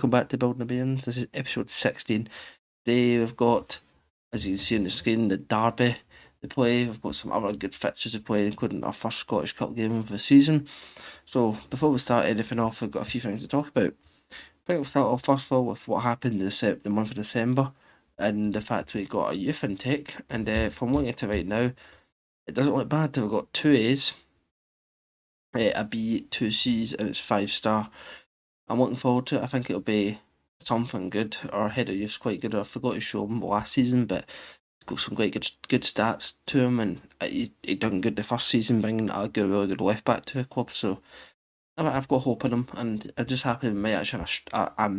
welcome back to Building the Bairns. This is episode 16. Today we've got, as you can see on the screen, the Derby to play. We've got some other good fixtures to play, including our first Scottish Cup game of the season. So before we start anything off, I've got a few things to talk about. I think we'll start off first of all with what happened in the month of December and the fact we got a youth intake. And from looking at it right now, it doesn't look bad. We've got 2 A's, a B, 2 C's, and it's 5-star. I'm looking forward to it. I think it'll be something good. Our head of youth's quite good. I forgot to show him last season, but he's got some quite good stats to him, and he done good the first season, bringing a really good left back to the club. So I've got hope in him, and I'm just happy we might actually have a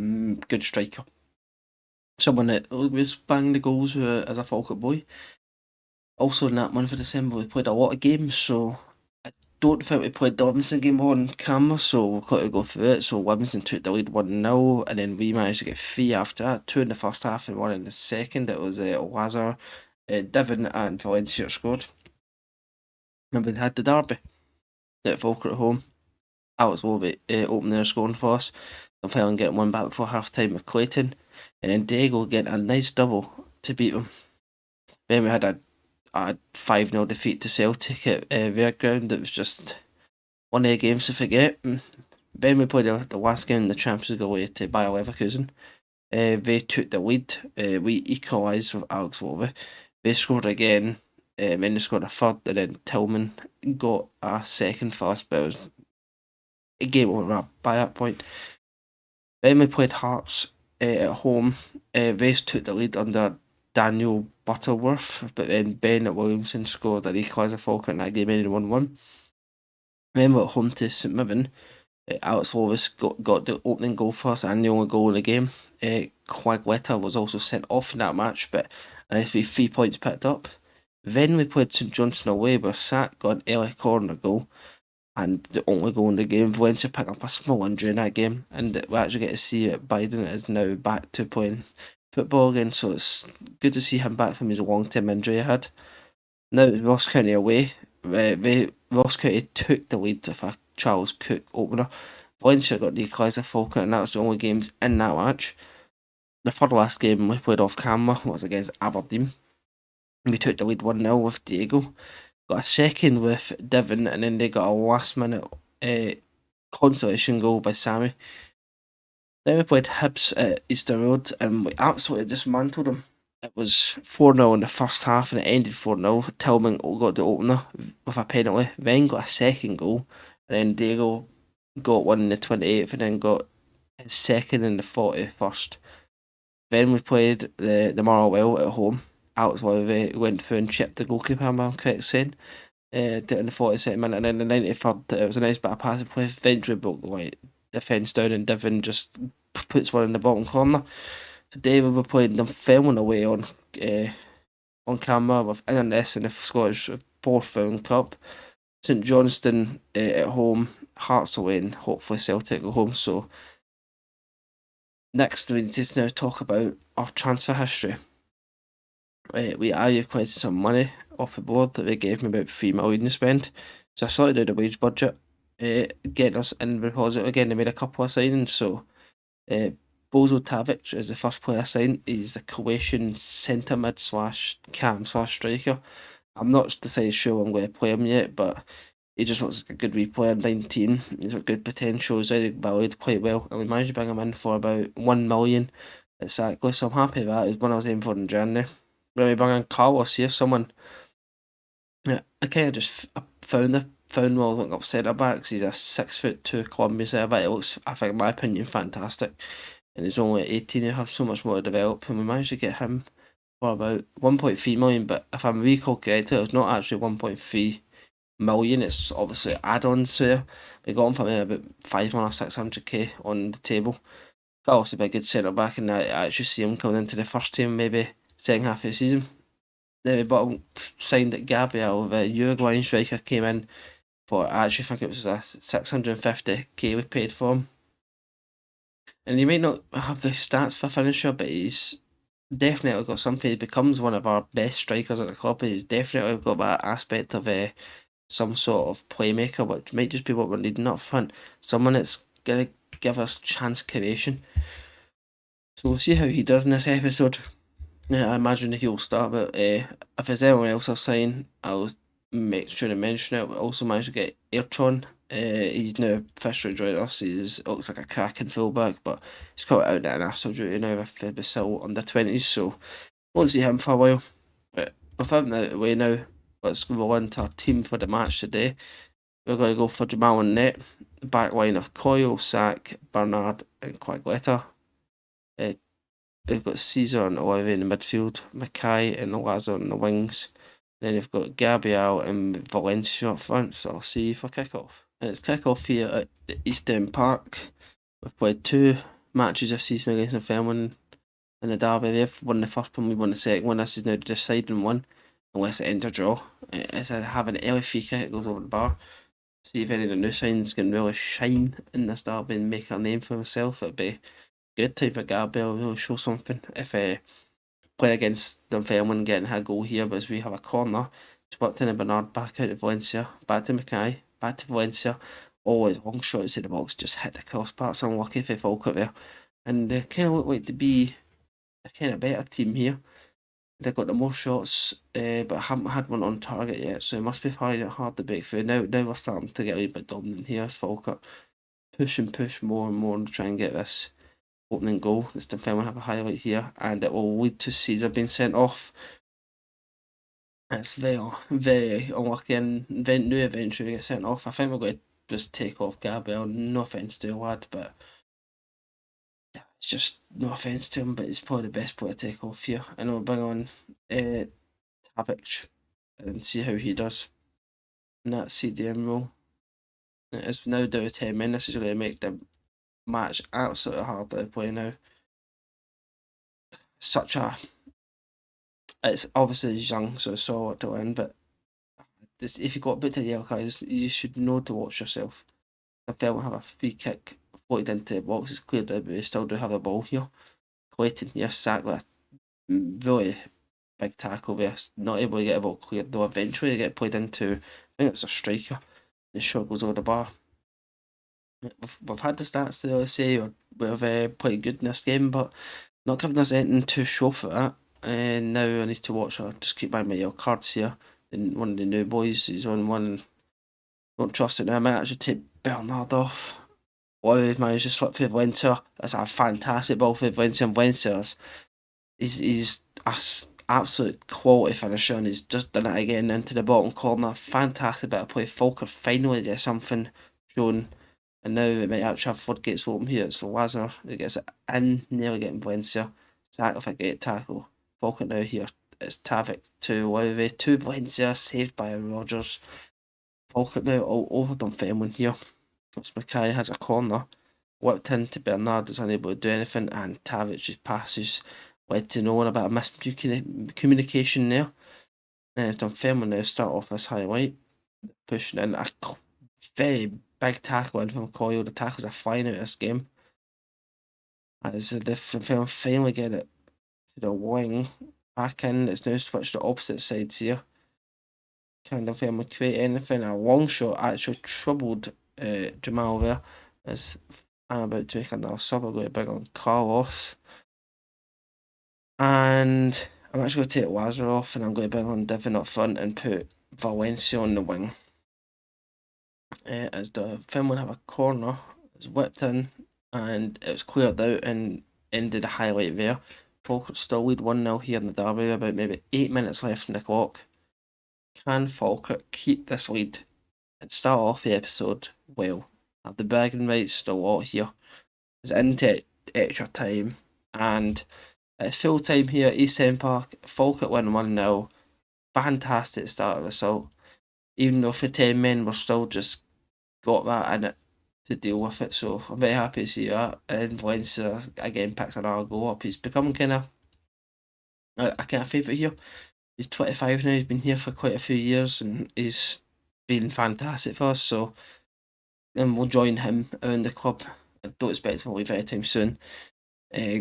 good striker, someone that was banging the goals as a Falkirk boy. Also, in that month of December, we played a lot of games, so I don't think we played the Livingston game on camera, so we've got to go through it. So Livingston took the lead 1-0, and then we managed to get 3 after that, 2 in the first half and 1 in the second. It was Lazar, Devon and Valencia scored. And we had the derby at Falkirk at home. Alex Lovett opening their scoring for us. And finally getting one back before half time with Clayton. And then Diego getting a nice double to beat them. Then we had a 5-0 defeat to Celtic at their ground. It was just one of the games to forget. Then we played the last game in the Champions League away to Bayer Leverkusen. They took the lead. We equalised with Alex Lovett. They scored again. Then they scored a third, and then Tillman got a second for us, but it was a game over by that point. Then we played Hearts at home. They took the lead under Daniel Butterworth, but then Bennett Williamson scored an equaliser for Falkirk in that game, ended 1-1. Then we went home to St Mirren. Alex Lovis got the opening goal for us and the only goal in the game. Quagletta was also sent off in that match, but I think 3 points picked up. Then we played St Johnstone away, where Sack got an early corner goal and the only goal in the game. Valencia picked up a small injury in that game, and we actually get to see that Biden is now back to playing football again, so it's good to see him back from his long-term injury he had. Now it's Ross County away. Ross County took the lead with a Charles Cook opener. Valencia got the equaliser Falkirk, and that was the only games in that match. The third last game we played off camera was against Aberdeen. We took the lead 1-0 with Diego. Got a second with Devon, and then they got a last-minute consolation goal by Sammy. Then we played Hibs at Easter Road, and we absolutely dismantled them. It was 4-0 in the first half, and it ended 4-0. Tillman got the opener with a penalty, then got a second goal, and then Diego got one in the 28th, and then got his second in the 41st. Then we played the Motherwell at home. Alex Levy went through and chipped the goalkeeper, am I correct saying? In the 42nd minute, and then the 93rd, it was a nice bit of passing play. Venture broke the defence down, and Devon just puts one in the bottom corner. Today we were playing Dunfermline away on camera with Inverness in the Scottish Portland Cup. St Johnstone at home, Hearts away, and hopefully Celtic at home. So next we need to now talk about our transfer history. We requested some money off the board that they gave me about 3 million to spend. So I sorted out the wage budget, getting us in the deposit again. They made a couple of signings. So Bozo Tavic is the first player signed. He's a Croatian centre mid / cam / striker. I'm not decided sure I'm going to play him yet, but he just looks like a good wee player. 19, he's got good potential. He's already valued quite well, and we managed to bring him in for about 1 million exactly. So I'm happy with that. It's one I was aiming for in January. When we bring in Carlos here, someone I kind of just found while looking up centre backs. He's a 6'2" Colombian centre back. It looks, I think, in my opinion, fantastic. And he's only 18. He'll have so much more to develop. And we managed to get him for about 1.3 million. But if I'm recall correctly, it was not actually 1.3 million. It's obviously add-ons there. We got him for about 500 or 600k on the table. Carlos will be a good centre back, and I actually see him coming into the first team maybe second half of the season. Then we signed that Gabriel, the Uruguayan striker, came in for, I actually think it was a 650k we paid for him. And he might not have the stats for finisher, but he's definitely got something. He becomes one of our best strikers at the club. He's definitely got that aspect of some sort of playmaker, which might just be what we're needing up front. Someone that's going to give us chance creation. So we'll see how he does in this episode. Yeah, I imagine he'll start, but if there's anyone else I'll sign, I'll make sure to mention it. We also managed to get Airtron. He's now officially joined us. Looks like a cracking fullback, but he's caught out at an Arsenal duty now with the Brazil under 20s, so won't see him for a while. But with him out of the way now, let's go on to our team for the match today. We're going to go for Jamal and net, the back line of Coyle, Sack, Bernard, and Quagletta. Uh, We've got Caesar and Olive in the midfield, Mackay and Lazar on the wings. Then you've got Gabriel and Valencia up front, so I'll see you for kick-off. And it's kick-off here at the East End Park. We've played 2 matches this season against Fairmont in the derby. They've won the first one, we won the second one. This is now the deciding one, unless it ends a draw. It's have an early free kick, it goes over the bar. See if any of the new signs can really shine in this derby and make a name for himself. It'd be good time for Gabriel, really show something. If playing against Dunfermline getting a goal here, but as we have a corner, it's worked in Bernard back out to Valencia, back to Mackay, back to Valencia. Always long shots to the box, just hit the crossbar. It's unlucky if they Falkirk there. And they kind of look like to be a kind of better team here. They've got the more shots, but haven't had one on target yet, so it must be finding it hard to break through. Now we're starting to get a little bit dominant here as Falkirk. Push and push more and more to try and get this opening goal. This time we'll have a highlight here, and it will lead to Caesar being sent off. It's very, very unlucky, and knew eventually get sent off. I think we're going to just take off Gabriel. No offence to the lad, but it's just no offence to him, but he's probably the best player to take off here. And we'll bring on Ajax and see how he does in that CDM role. It's now down to 10 men. This is going to make the match absolutely hard to play now. It's obviously young, so it's all to win, but if you got put to the yellow cards, you should know to watch yourself. If they don't have a free kick floated into the box, it's cleared out, but they still do have the ball here. Clayton here sacked with a really big tackle there. Not able to get a ball cleared, though eventually they get played into, I think it's a striker. The shot goes over the bar. We've had the stats to really say we've played good in this game, but not giving us anything to show for that. And now I need to watch. I'll just keep my yellow cards here. And one of the new boys is on one. Don't trust it now. I might actually take Bernard off. Wow, he's managed to slip through Valencia. That's a fantastic ball for Valencia. And Valencia's he's absolute quality finisher, and he's just done it again into the bottom corner. Fantastic bit of play. Falkirk finally gets something shown. And now it might actually have floodgates open here. So Lazar that gets it in, nearly getting Valencia. Sack with a great tackle. Falkirk now here. It's Tavik to Lowry to Valencia, saved by Rogers. Falkirk now all over Dunfermline here. As Mackay has a corner. Whipped into Bernard, is unable to do anything, and Tavic's passes led to no one about a miscommunication there. As Dunfermline now start off this highlight. Pushing in a very big tackle in from Coyle. The tackles are flying out of this game. As the Dunfermline finally get it to the wing. Back in, it's now switched to opposite sides here. Can Dunfermline create anything? A long shot actually troubled Jamal there. As I'm about to make another sub, I'm going to bring on Carlos. And I'm actually going to take Lazar off, and I'm going to bring on Divin up front and put Valencia on the wing. As the Finland have a corner, it's whipped in, and it's cleared out and ended the highlight there. Falkirk still lead 1-0 here in the derby, about maybe 8 minutes left in the clock. Can Falkirk keep this lead and start off the episode well? Have the bragging rights still a lot here. It's into extra time, and it's full time here at East End Park. Falkirk win 1-0. Fantastic start of the assault. Even though for 10 men, we're still just got that in it to deal with it. So I'm very happy to see that. And Valencia again picks another goal up. He's becoming kind of a kind of favourite here. He's 25 now. He's been here for quite a few years, and he's been fantastic for us. So, and we'll join him around the club. I don't expect him to leave anytime soon.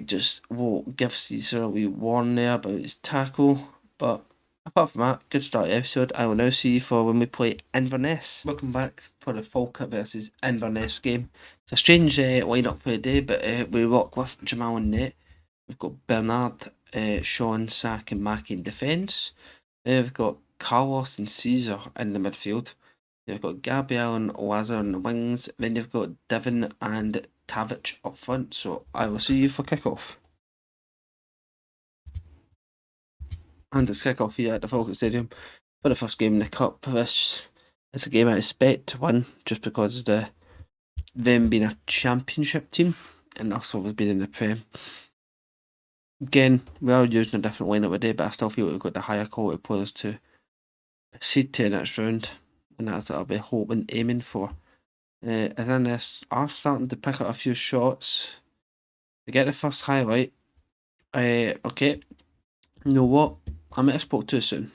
Just will give Caesar a wee warn there about his tackle, but apart from that, good start to the episode. I will now see you for when we play Inverness. Welcome back for the Falkirk versus Inverness game. It's a strange lineup for the day, but we rock with Jamal and net. We've got Bernard, Sean, Sack, and Mackie in defence. Then we've got Carlos and Caesar in the midfield. You've got Gabriel and Lazar on the wings. Then you've got Devon and Tavic up front. So I will see you for kickoff. And it's kickoff here at the Falkirk Stadium for the first game in the Cup. This is a game I expect to win just because of them being a championship team and us always being in the Prem. Again, we are using a different lineup today, but I still feel we've got the higher quality players to seed to the next round, and that's what I'll be hoping, aiming for. And then this are starting to pick up a few shots to get the first highlight. Okay, you know what? I might have spoke too soon.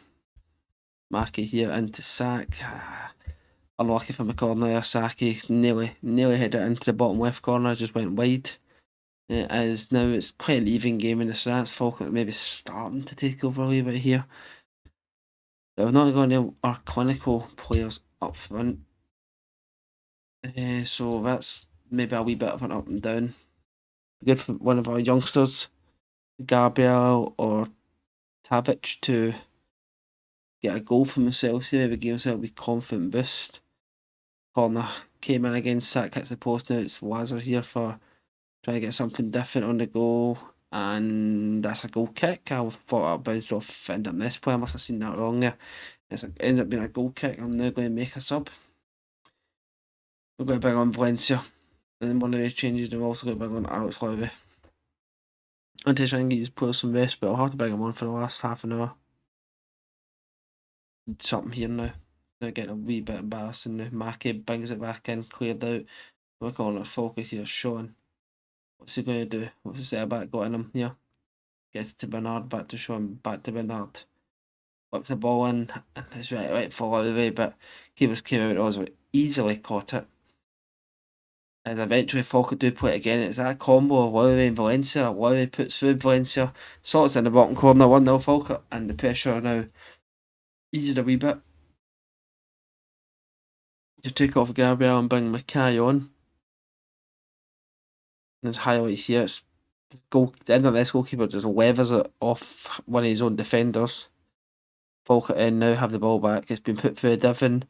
Mackie here into Sack. Unlucky for my corner there. Saki nearly hit it into the bottom left corner, just went wide. As now it's quite an even game in the stats. Falkirk maybe starting to take over a little bit here. But we're not going to our clinical players up front. So that's maybe a wee bit of an up and down. Good for one of our youngsters, Gabriel or Tavic, to get a goal for himself here. Maybe give himself a wee confident boost. Corner came in again, Sack hits the post. Now it's Lazar here for trying to get something different on the goal, and that's a goal kick. I thought I bounced off end up this play. I must have seen that wrong there. It ends up being a goal kick. I'm now going to make a sub. We're going to bring on Valencia, and then one of the changes we've also got to bring on Alex Levy. I'm to try and get these players some rest, but I'll have to bring him on for the last half an hour. Something here now. Now getting a wee bit embarrassing now. Mackie brings it back in, cleared out. We're calling it Falkirk here, Sean. What's he going to do? What's the centre back got in him here? Gets to Bernard, back to Sean, back to Bernard. Whips the ball in, and it's right fall out of the way, but keepers came out, also easily caught it. And eventually Falkirk do play it again. It's that combo of Lowry and Valencia. Lowry puts through Valencia, sorts in the bottom corner, 1-0 Falkirk, and the pressure now eased a wee bit. You take off Gabriel and bring Mackay on. And it's highlight here. It's the end of this goalkeeper just levers it off one of his own defenders. Falkirk now have the ball back. It's been put through Devon.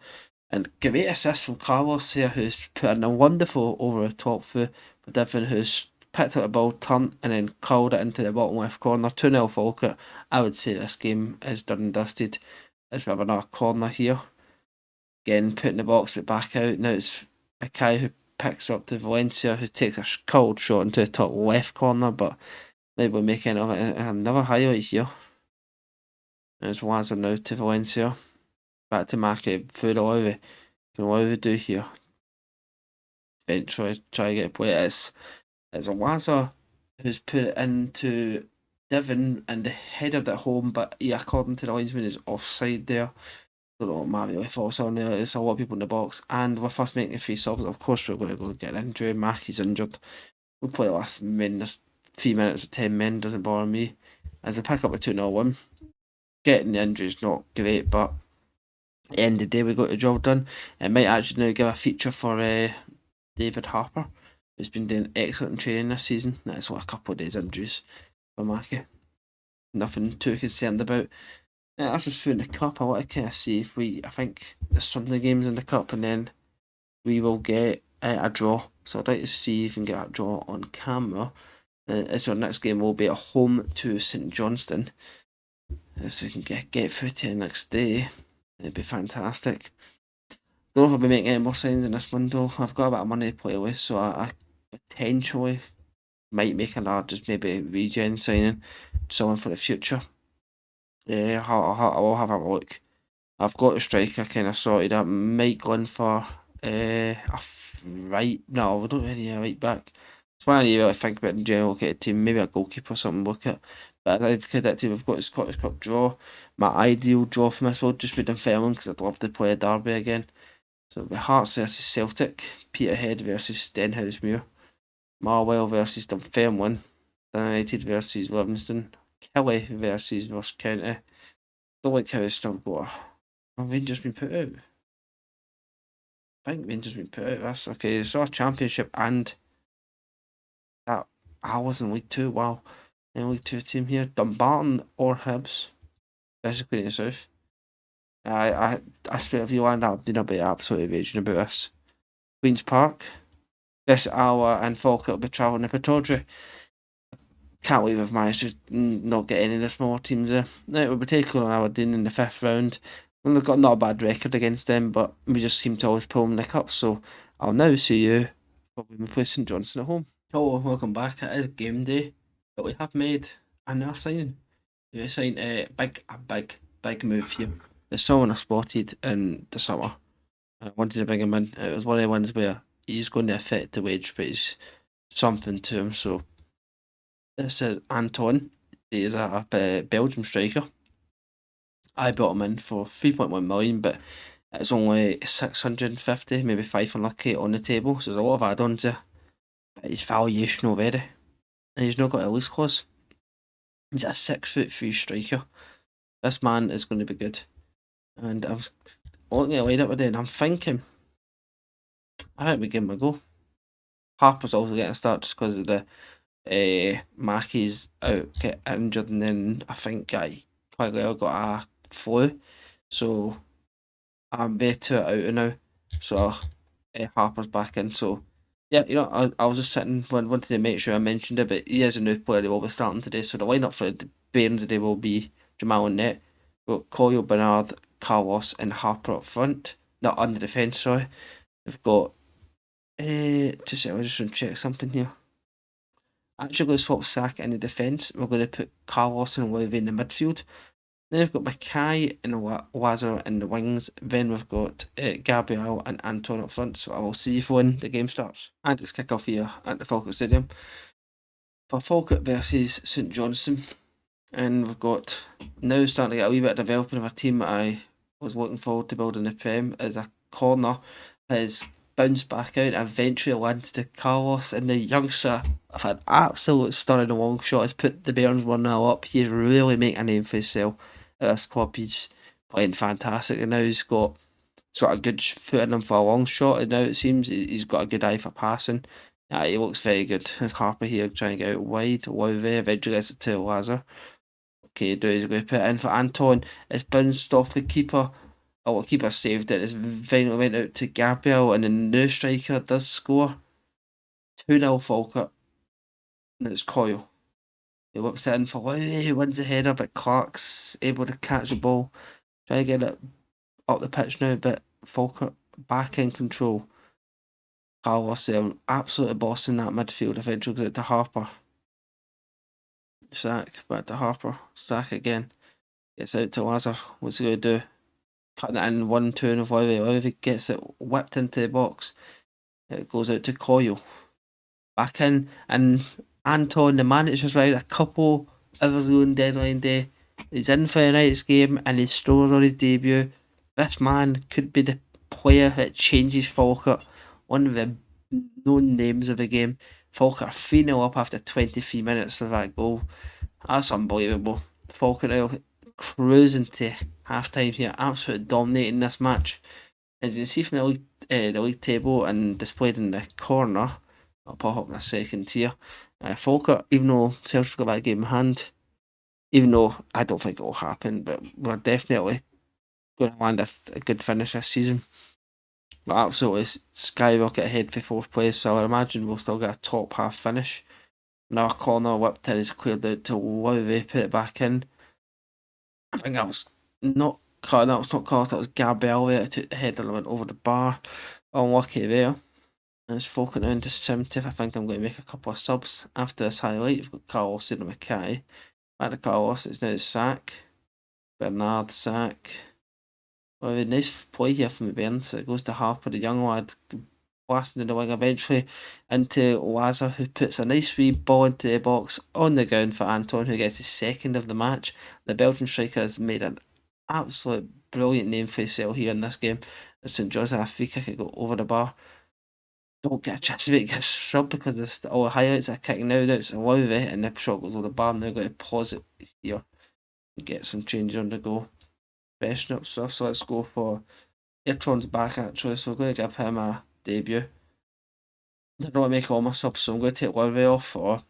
And great assist from Carlos here, who's put in a wonderful over the top for Devon, who's picked up the ball, turned, and then curled it into the bottom left corner. 2-0 Falkirk. I would say this game is done and dusted. It's we have another corner here. Again, put in the box, but back out. Now it's Mackay who picks up to Valencia, who takes a cold shot into the top left corner, but they will make it another highlight here. It's Lazar now to Valencia. Back to Mackie through the Lowry. Can Lowry do here? Eventually try to get a play. It's a Lazar who's put it into Devon and headed it home, but he, according to the linesman, is offside there. Don't know what Mario thoughts on there. There's a lot of people in the box, and with us making 3 subs, of course we're going to go get an injury. Mackie's injured. We'll play the last minute, 3 minutes or 10 men, doesn't bother me. As I pick up a 2-0 win, getting the injury is not great, but at the end of the day we got the job done. It might actually now give a feature for David Harper, who's been doing excellent training this season. That's what a couple of days injuries for Mackie. Nothing too concerned about. That's just through in the cup. I want to kind of see if I think there's some of the games in the cup, and then we will get a draw. So I'd like to see if we can get a draw on camera. As our next game will be at home to St Johnstone. So we can get through to the next day. It'd be fantastic. Don't know if I'll be making any more signings in this window. I've got a bit of money to play with, so I potentially might make another just maybe regen signing, someone for the future. Yeah, I will have a look. I've got a striker kind of sorted. I might go in for right. No, we don't really need a right back. It's one I need to think about in general. Look at a team, maybe a goalkeeper or something. Look at, but as I predicted, we've got a Scottish Cup draw. My ideal draw for this will just be Dunfermline because I'd love to play a derby again. So it'll be Hearts versus Celtic, Peterhead versus Stenhousemuir, Marwell versus Dunfermline, United versus Livingston, Kelly versus Ross County. Don't like how it's still got Rangers been put out. I think Rangers been put out. That's okay. It's our championship and that I was in League 2. Wow. League Two team here. Dumbarton or Hibs. Basically in the south. I swear if you land up, I've been absolutely raging about this. Queen's Park. This hour and Falkirk will be travelling to Pittodrie. Can't believe we've managed to not get any of the smaller teams there. Now we'll be taking on Aberdeen in the 5th round. And they've got not a bad record against them, but we just seem to always pull them in the cup. So I'll now see you when we play St Johnstone at home. Hello, welcome back. It is game day, but we have made another signing. We signed a big move here. It's someone I spotted in the summer, and I wanted to bring him in. It was one of the ones where he's going to affect the wage, but he's something to him. So this is Anton. He is a Belgium striker. I bought him in for 3.1 million, but it's only 650, maybe 500k on the table. So there's a lot of add-ons there. But his valuation already, and he's not got a lease clause. He's a 6'3" striker. This man is going to be good. And I'm looking at the lineup today, and I'm thinking, I think we give him a go. Harper's also getting a start just because of the Mackey's out, get injured, and then I think quite well got a flu. So I'm better out now. So Harper's back in. So yeah, I was just sitting, wanted to make sure I mentioned it, but he is a new player. He will be starting today. So the lineup for the Bairns today will be Jamal and net. We've got Coyle, Bernard, Carlos, and Harper up front. Not on the defence, sorry. We've got just I was just going to check something here. Actually going to swap Saka in the defence. We're going to put Carlos and Levy in the midfield. Then we've got Mackay and Lazar in the wings. Then we've got Gabriel and Anton up front. So I will see you when the game starts. And it's kick off here at the Falkirk Stadium for Falkirk versus St Johnstone. And we've got now starting to get a wee bit of developing of a team that I was looking forward to building the Prem. As a corner has bounced back out and eventually lands to Carlos, and the youngster have had absolute stunning long shot. Has put the Bairns 1-0 up. He's really making a name for himself at this club. He's playing fantastic, and now he's got sort of good foot in him for a long shot, and now it seems he's got a good eye for passing. Yeah, he looks very good. There's Harper here trying to get out wide. Lowry eventually gets it to Lazar. Okay, he's going to put it in for Anton. It's bounced off the keeper. Oh, the keeper saved it. It's finally went out to Gabriel, and the new striker does score. 2-0 Falkirk. And it's Coyle. He whips it in for Lowry. He wins the header, but Clark's able to catch the ball. Try to get it up the pitch now, but Falkirk back in control. Carlos absolutely bossing that midfield. Eventually goes out to Harper. Sack, back to Harper. Sack again. Gets out to Lazar. What's he going to do? Cutting it in 1-2 of Lowry. Lowry gets it whipped into the box. It goes out to Coyle. Back in, and Anton, the manager's right a couple hours ago on deadline day. He's in for tonight's game and he scores on his debut. This man could be the player that changes Falkirk. One of the known names of the game. Falkirk 3-0 up after 23 minutes of that goal. That's unbelievable. Falkirk now cruising to half time here, absolutely dominating this match. As you can see from the league table and displayed in the corner, I'll pop up in a second here. Falkirk, even though Celtic got that game in hand, even though I don't think it will happen, but we're definitely going to land a good finish this season. We're absolutely skyrocket ahead for fourth place, so I imagine we'll still get a top half finish. Another corner whipped in is cleared out to Lowry, put it back in. I think that was not Carlos, that was Gabriel there. It took the header and went over the bar. Unlucky there. And it's Falkirk down to 70th. I think I'm going to make a couple of subs after this highlight. You've got Carlos and Mackay. Back to Carlos, it's now Sack. Bernard, Sack. Well, a nice play here from the Bairns. It goes to Harper, the young lad, blasting in the wing eventually into Lazar, who puts a nice wee ball into the box on the ground for Anton, who gets his second of the match. The Belgian striker has made an absolute brilliant name for himself here in this game. St John's had a free kick, it go over the bar. Don't get a chance to make a sub because all the highlights are kicking now. It's a Lowry and the shot goes over the bar. I'm now going to pause it here and get some change on the go. Best up stuff, so let's go for Airtron's back actually, so we're going to give him a debut. I don't want to make all my subs, so I'm going to take Lowry off, or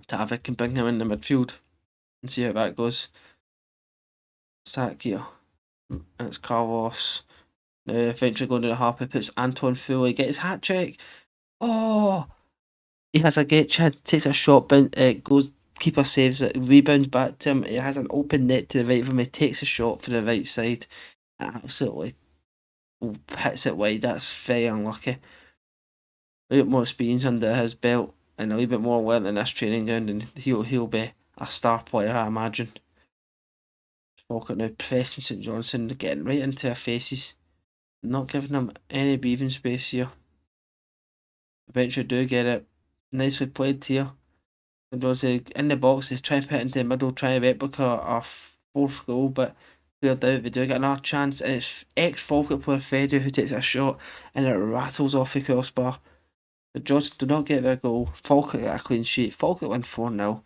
Tavic can bring him in the midfield and see how that goes. Sack here. And it's Carlos. Now eventually going to the half, he puts Anton Fully, get his hat trick. Oh! He has a great chance, takes a shot, but it goes, keeper saves it, rebounds back to him. He has an open net to the right of him. He takes a shot for the right side. Absolutely hits it wide. That's very unlucky. A bit more experience under his belt and a little bit more learnt in this training ground, and he'll be a star player, I imagine. Falkirk now pressing St Johnstone, getting right into their faces, not giving them any breathing space here. Eventually do get it. Nicely played here. It was in the box, he's trying to put it into the middle, trying to replica a fourth goal, but cleared out. They do get another chance, and it's ex-Falkirk player Freddy who takes a shot, and it rattles off the crossbar. The Johnstone do not get their goal. Falkirk get a clean sheet. Falkirk win 4-0.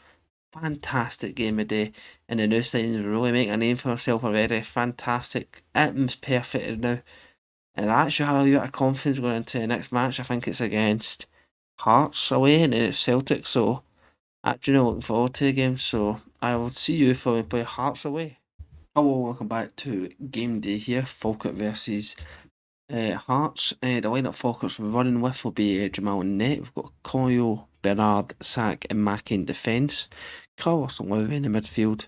Fantastic game of day, and the new signings really making a name for herself already. Fantastic. Itham's perfect now. And I actually have a bit of confidence going into the next match. I think it's against Hearts away, and then it's Celtic, so actually looking forward to the game. So I will see you if we play Hearts away. Hello, welcome back to game day here. Falkirk versus Hearts. The lineup Falkirk's running with will be Jamal in net. We've got Coyle, Bernard, Sack, and Mackey in defence. Carlos and Lowry in the midfield.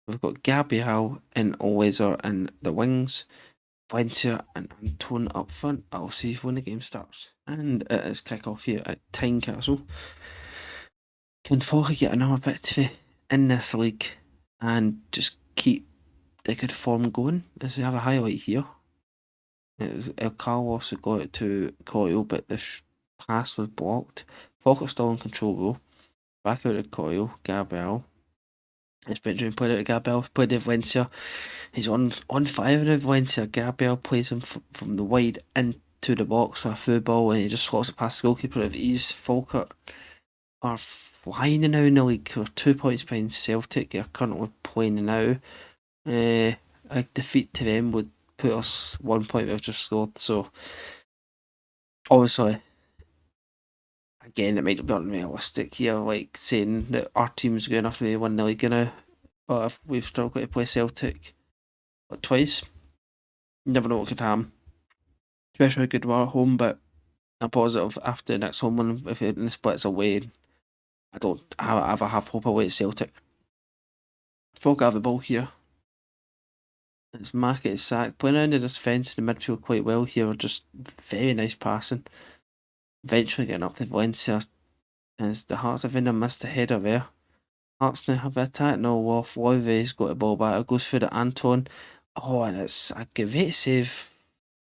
We've got Gabriel and Olezer in the wings. Valencia and Anton up front. I'll see if when the game starts. And it is kick off here at Tynecastle. Can Falkirk get another victory in this league and just keep the good form going? As we have a highlight here. It was El Carlos who got it to Coyle, but the pass was blocked. Falkirk still in control though. Back out to Coyle, Gabriel. It's Benjamin played out to Gabriel, played to Valencia. He's on fire with Valencia. Gabriel plays him from the wide into the box with a through ball, and he just slots it past the goalkeeper with ease. Falkirk are flying now in the league. We're 2 points behind Celtic. They're currently playing now. A defeat to them would put us 1 point we've just scored. So obviously, again, it might be unrealistic here, like saying that our team's good enough to win the league now. But if we've still got to play Celtic twice, you never know what could happen. Especially how good we are at home, but I'm positive after the next home one, if it splits away, I don't ever have hope away at Celtic. Folk have the ball here. It's Market sacked. Playing around the defence in the midfield quite well here, just very nice passing. Eventually getting up to Valencia. As the Hearts have missed a header there. Hearts now have the attack. No, off. Lowry's got the ball back. It goes through to Anton. Oh, and it's a great save.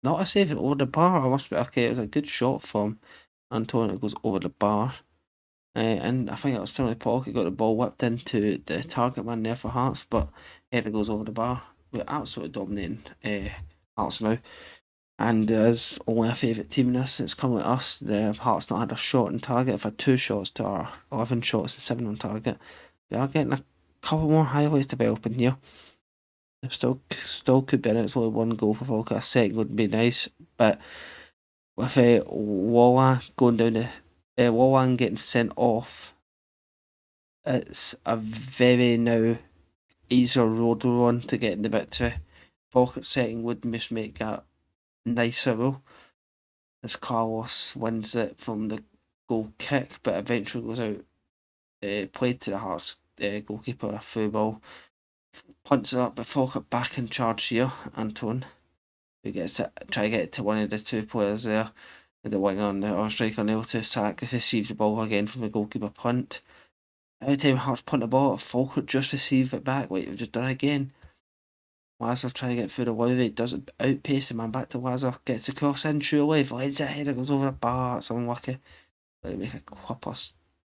Not a save over the bar. I must be okay. It was a good shot from Anton. It goes over the bar. And I think it was Finlay Pocket got the ball whipped into the target man there for Hearts, but header goes over the bar. We're absolutely dominating Hearts now. And as only a favourite team in this, it's come with us. The Hearts not had a shot on target. I've had 2 shots to our 11 shots and 7 on target. We are getting a couple more highlights developing here. If still could be in it. It's only 1 goal for Falkirk. A second would be nice, but with Walla going down the Wallan getting sent off, it's a very now easier road we're on to get in the victory. Falkirk setting would just make that nicer though, as Carlos wins it from the goal kick, but eventually goes out, played to the Hearts goalkeeper, a through ball, punts it up, but Falkirk back in charge here. Anton, who gets to try to get it to one of the 2 players there, the winger or striker nail to sack, if he receives the ball again from the goalkeeper punt. Every time Hearts punt the ball, Falkirk just receive it back. Wait, we've just done it again. Lazar trying to get through the Lowry, does it, outpace the man back to Lazar, gets the cross in, surely, Valencia header goes over the bar, it's unlucky. Let me make a clipper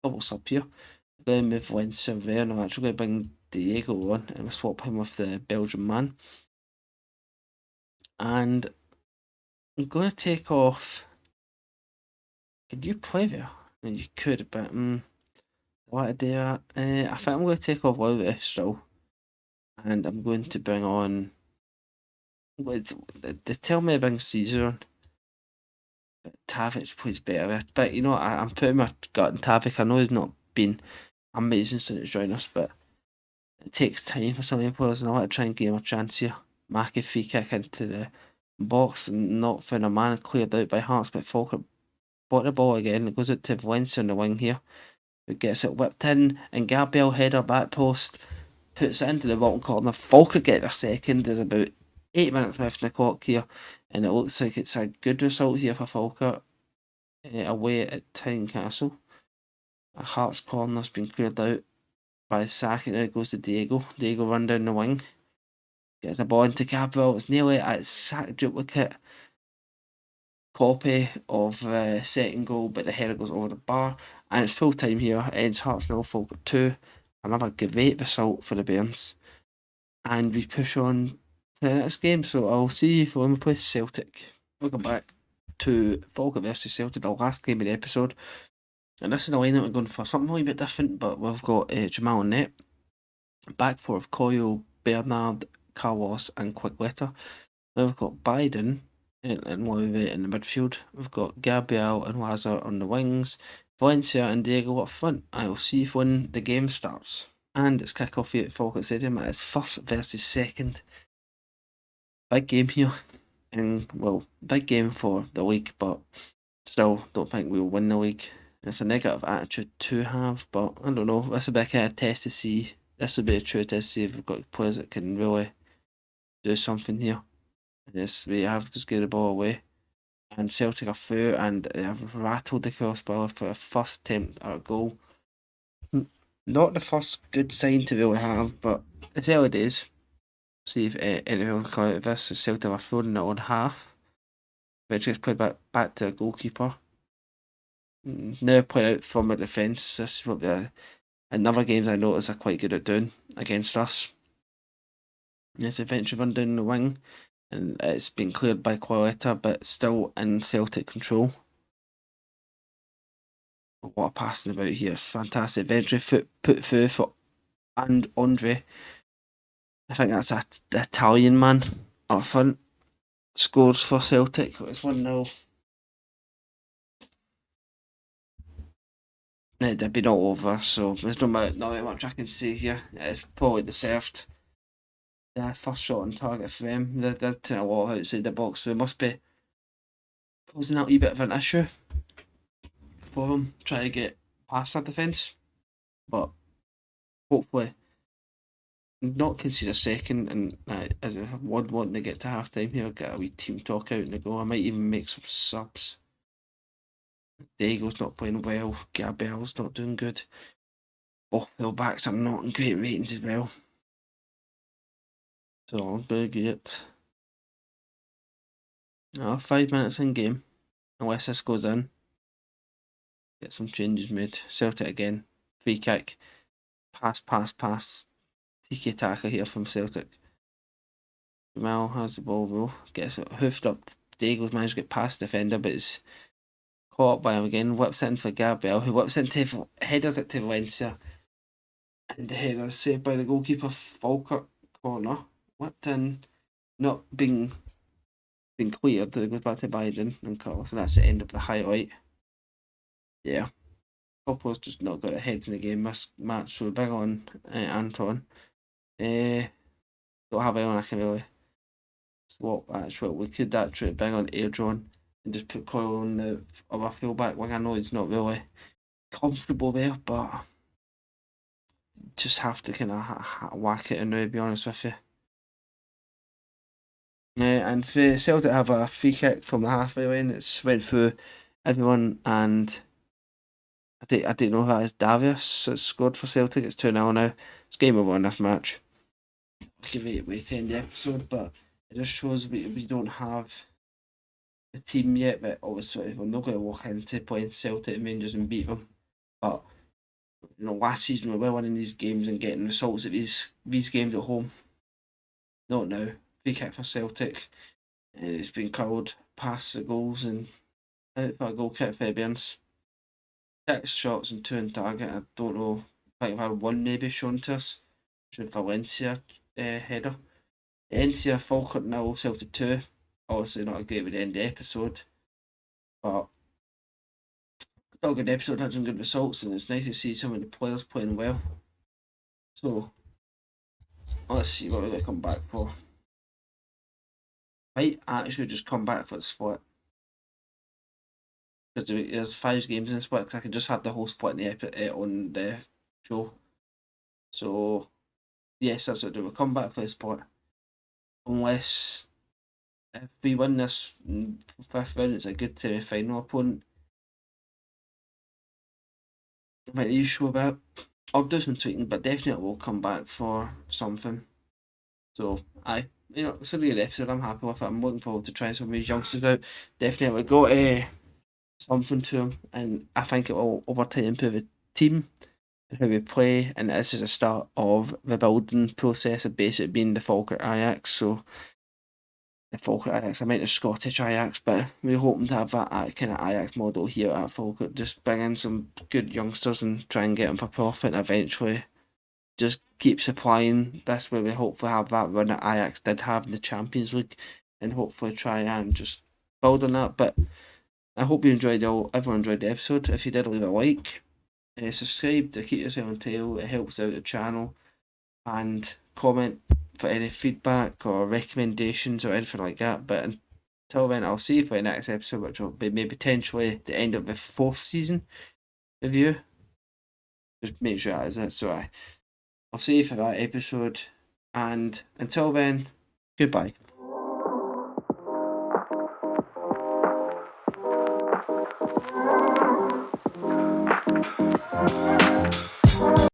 double sub here. I'm going to move Valencia there, and I'm actually going to bring Diego on, and we'll swap him with the Belgian man. And I'm going to take off. Could you play there? I mean, you could, but what to do that? I think I'm going to take off Lowry still, and I'm going to bring on. They tell me to bring Caesar on, but Tavic plays better. But you know, I'm putting my gut in Tavic. I know he's not been amazing since to join us, but it takes time for some of the players, and I want to try and give him a chance here. Mackie free kick into the box and not found a man, cleared out by Hearts, but Falkirk bought the ball again. It goes out to Valencia on the wing here, who gets it whipped in, and Gabriel header back post, puts it into the bottom corner. Falkirk get their second. There's about 8 minutes left in the clock here, and it looks like it's a good result here for Falkirk away at Tynecastle. A Hearts corner's been cleared out by Saki. Now it goes to Diego. Diego run down the wing, gets the ball into Gabriel. It's nearly a exact duplicate copy of second goal, but the header goes over the bar, and it's full time here. Ends Hearts 0, Falkirk 2. Another great result for the Bairns, and we push on to the next game. So I'll see you for when we play Celtic. Welcome back to Falkirk versus Celtic, the last game of the episode. And this is the lineup we're going for something a little bit different, but we've got Jamal on net, back four of Coyle, Bernard, Carlos, and Quickletter. Then we've got Biden and Lowe in the midfield. We've got Gabriel and Lazar on the wings, Valencia and Diego up front. I will see if when the game starts. And it's kick-off here at Falkirk Stadium. It's first versus second. Big game here. And, well, big game for the league, but still don't think we'll win the league. It's a negative attitude to have, but I don't know. This will be a kind of test to see. This will be a true test to see if we've got players that can really do something here. Yes, we have to get the ball away. And Celtic are through, and they have rattled the crossbar for a first attempt at a goal. Not the first good sign to really have, but it's early days. See if anyone can come out of this. Celtic are thrown in their own half. Eventually it's played back to a goalkeeper. Now played out from a defence. This is what the another games I notice are quite good at doing against us. Yes, eventually run down the wing, and it's been cleared by Qualita, but still in Celtic control. What a passing about here! It's fantastic. Eventually put through for and Andre. I think that's the Italian man up front. Scores for Celtic. It's 1-0. It'd been all over, so there's not much I can say here. It's probably deserved. The first shot on target for them. They're taking a lot outside the box, so it must be posing a wee bit of an issue for them, trying to get past that defence. But hopefully not concede a second, and as a one wanting to get to half time here, get a wee team talk out and go. I might even make some subs. Diego's not playing well, Gabriel's not doing good. Both full backs are not in great ratings as well. So I'm gonna get 5 minutes in game. Unless this goes in. Get some changes made. Celtic again. Free kick. Pass. Tiki Taka here from Celtic. Jamal has the ball though. Gets it hoofed up. Diego's managed to get past the defender, but it's caught up by him again. Whips it in for Gabriel, who whips into headers it to Valencia. And the header is saved by the goalkeeper. Falkirk corner. Whipped in. Not being cleared. It goes back to Biden and Carlos, and that's the end of the highlight. Yeah. Couple's just not got ahead in the game this match, so big on Anton. Don't have anyone I can really swap actually. We could actually bring on Airdron and just put Coyle on the other fullback wing. I know he's not really comfortable there, but just have to kind of whack it in now, to be honest with you. And Celtic have a free kick from the halfway line. It's went through everyone, and I don't know if that is Davies that's scored for Celtic. It's 2-0 now. It's game over in this match. Give it away to end the episode, but it just shows we don't have the team yet. But obviously, we're not going to walk into playing Celtic and Rangers and beat them. But last season we were winning these games and getting results at these games at home. Not now. Free kick for Celtic, and it's been curled past the goals and out for a goal kick for Bairns. 6 shots and 2 on target. I don't know. I think I've had one maybe shown to us. Should Valencia header. NCR Falkirk 0, Celtic 2. Obviously not a great way to end the episode, but got a good episode, had some good results, and it's nice to see some of the players playing well. So let's see what we're going to come back for. Might actually just come back for the split. Because there's 5 games in the split, because I can just have the whole split in the on the show. So, yes, that's what we'll do. We'll come back for the split. Unless, if we win this 5th round, it's a good final opponent. Might you show about. I'll do some tweeting, but definitely we'll come back for something. So, it's a really good episode. I'm happy with it. I'm looking forward to trying some of these youngsters out. Definitely got something to them, and I think it will over time improve the team and how we play. And this is a start of the building process of basically being the Falkirk Ajax. So, the Falkirk Ajax, I meant the Scottish Ajax, but we're hoping to have that kind of Ajax model here at Falkirk. Just bring in some good youngsters and try and get them for profit, and eventually just keep supplying. That's where we hopefully have that run that Ajax did have in the Champions League, and hopefully try and just build on that. But I hope you everyone enjoyed the episode. If you did, leave a like, subscribe to keep yourself on tail. It helps out the channel, and comment for any feedback or recommendations or anything like that. But until then, I'll see you for the next episode, which will be maybe potentially the end of the 4th season review. Just make sure that is it. So I'll see you for that episode, and until then, goodbye.